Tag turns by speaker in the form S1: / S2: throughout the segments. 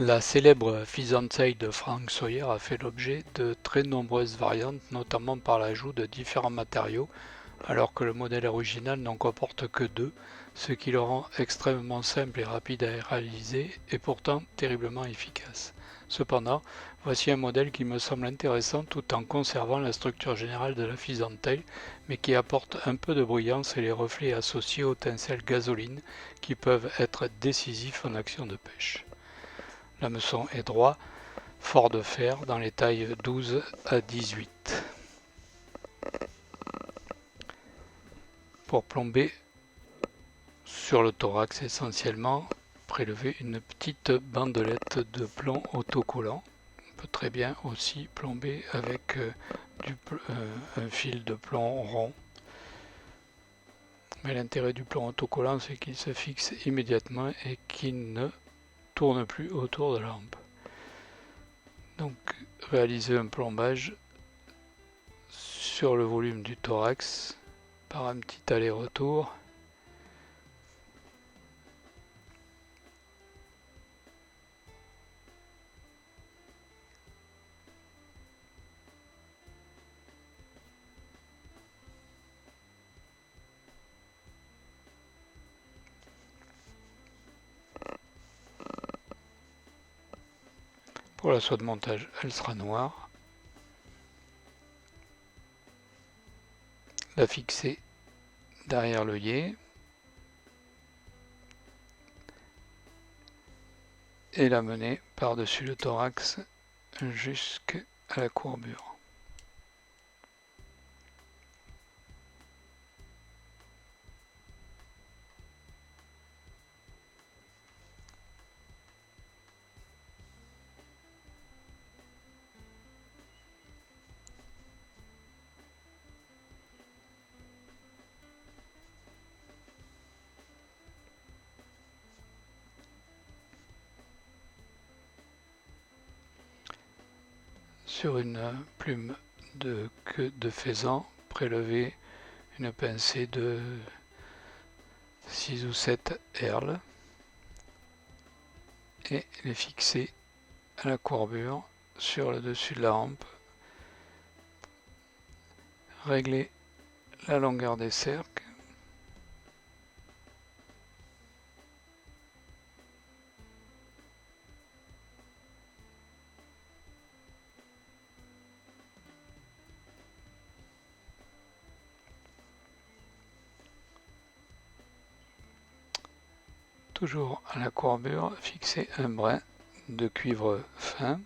S1: La célèbre Fizantail de Frank Sawyer a fait l'objet de très nombreuses variantes, notamment par l'ajout de différents matériaux, alors que le modèle original n'en comporte que deux, ce qui le rend extrêmement simple et rapide à réaliser et pourtant terriblement efficace. Cependant, voici un modèle qui me semble intéressant tout en conservant la structure générale de la Fizantail, mais qui apporte un peu de brillance et les reflets associés aux tincelles gasoline qui peuvent être décisifs en action de pêche. L'hameçon est droit, fort de fer dans les tailles 12 à 18. Pour plomber sur le thorax essentiellement, prélever une petite bandelette de plomb autocollant. On peut très bien aussi plomber avec un fil de plomb rond. Mais l'intérêt du plomb autocollant, c'est qu'il se fixe immédiatement et qu'il ne tourne plus autour de la lampe. Donc, réaliser un plombage sur le volume du thorax par un petit aller-retour. Pour la soie de montage, elle sera noire. La fixer derrière l'œillet et la mener par-dessus le thorax jusqu'à la courbure. Sur une plume de queue de faisan, prélever une pincée de 6 ou 7 herles et les fixer à la courbure sur le dessus de la hampe. Régler la longueur des cercles. Toujours à la courbure, fixer un brin de cuivre fin.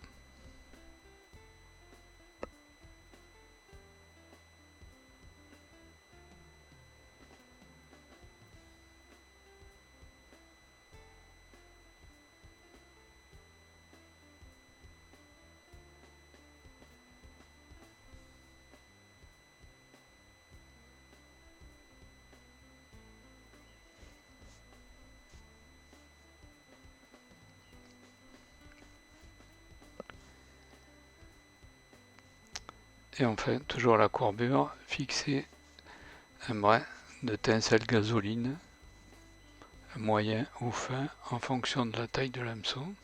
S1: Et enfin, toujours à la courbure, fixer un brin de tincelle gasoline, moyen ou fin, en fonction de la taille de l'hameçon.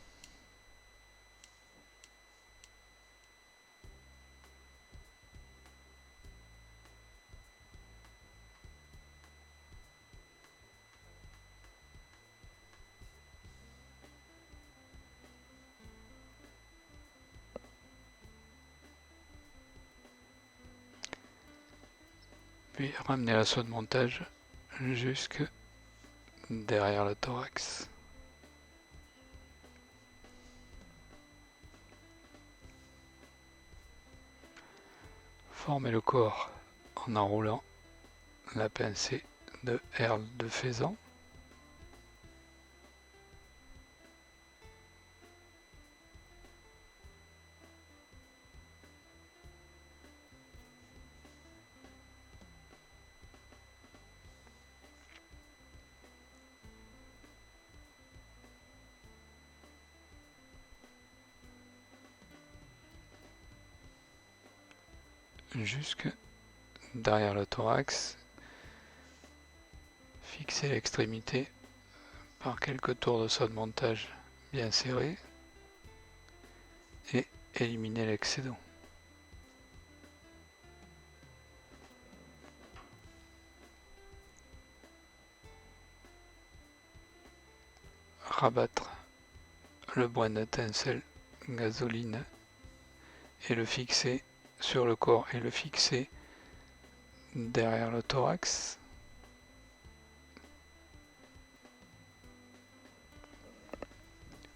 S1: Puis ramener la soie de montage jusque derrière le thorax. Former le corps en enroulant la pincée de herle de faisan. Jusque derrière le thorax, fixer l'extrémité par quelques tours de soie de montage bien serrés. et éliminer l'excédent. Rabattre le bois d'étincelle gasoline et le fixer sur le corps et le fixer derrière le thorax.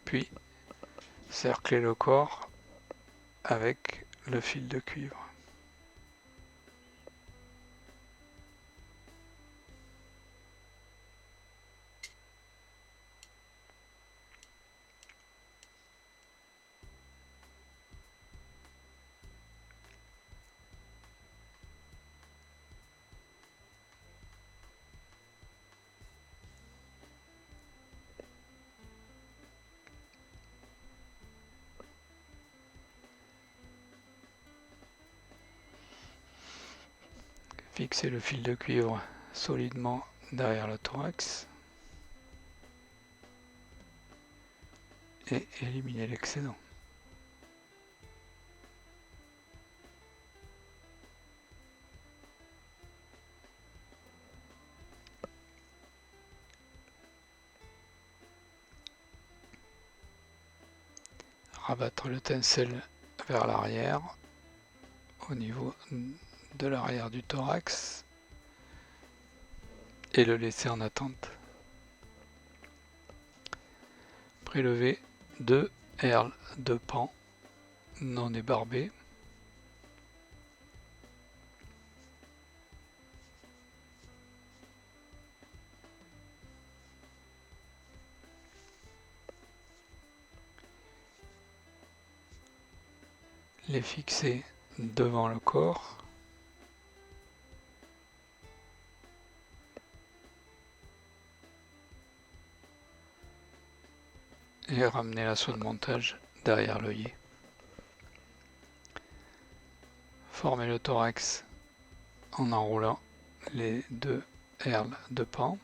S1: Puis cercler le corps avec le fil de cuivre. Fixer le fil de cuivre solidement derrière le thorax et éliminer l'excédent. Rabattre le tencel vers l'arrière au niveau de l'arrière du thorax et le laisser en attente. Prélever 2 herles de pan non débarbés. Les fixer devant le corps. Et ramener l'assaut de montage derrière l'œillet. Former le thorax en enroulant les 2 herles de pan.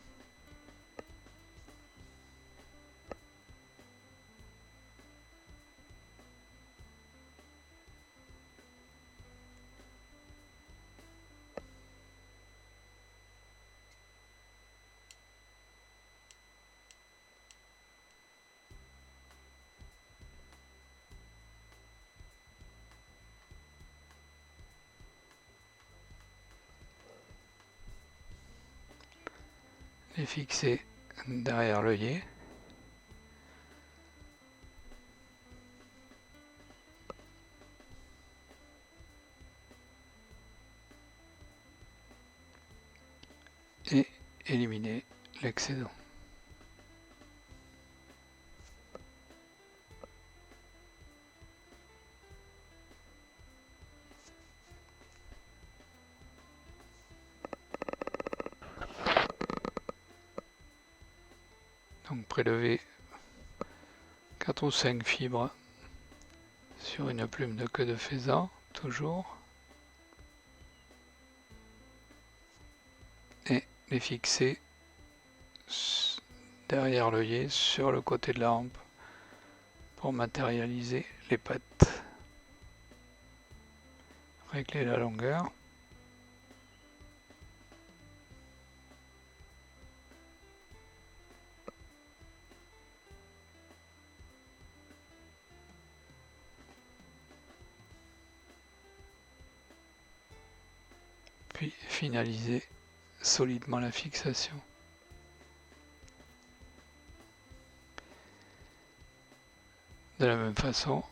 S1: Les fixer derrière l'œillet. Et éliminer l'excédent. Donc prélever 4 ou 5 fibres sur une plume de queue de faisan, toujours, et les fixer derrière l'œillet sur le côté de la hampe pour matérialiser les pattes. Régler la longueur. Puis finaliser solidement la fixation. De la même façon,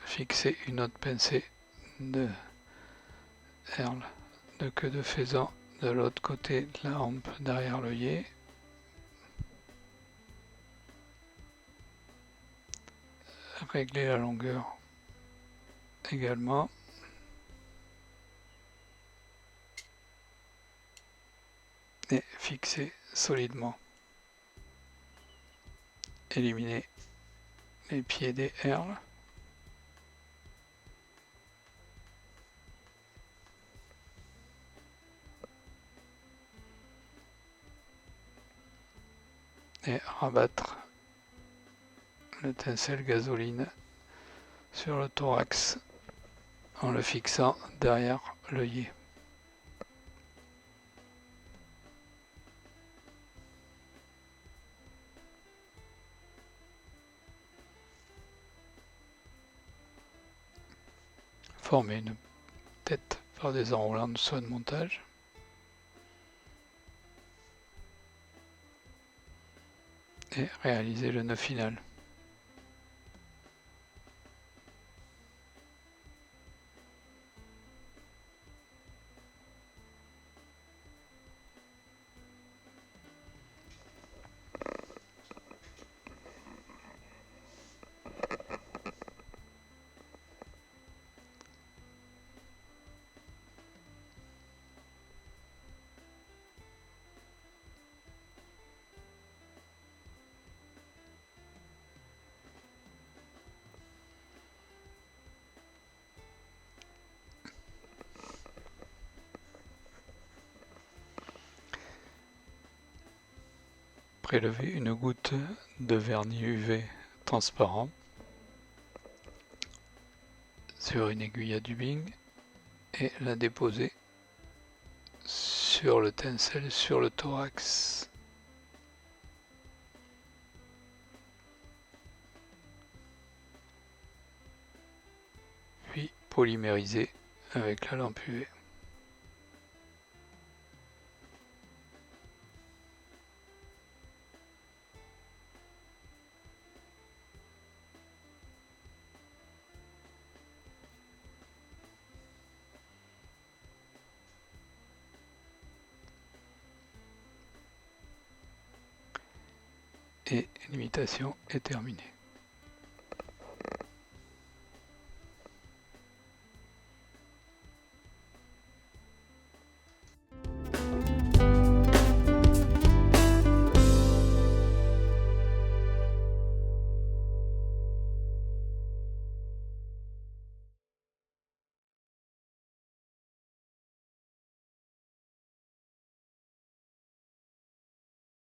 S1: fixer une autre pincée de herle de queue de faisan de l'autre côté de la hampe derrière l'œillet. Régler la longueur également. Et fixer solidement. Éliminer les pieds des herles. Et rabattre le tencel gasoline sur le thorax en le fixant derrière l'œillet. Former une tête par des enroulants de soie de montage. Et réaliser le nœud final. Prélever une goutte de vernis UV transparent sur une aiguille à dubbing et la déposer sur le tencel sur le thorax. Puis polymériser avec la lampe UV. Et l'imitation est terminée.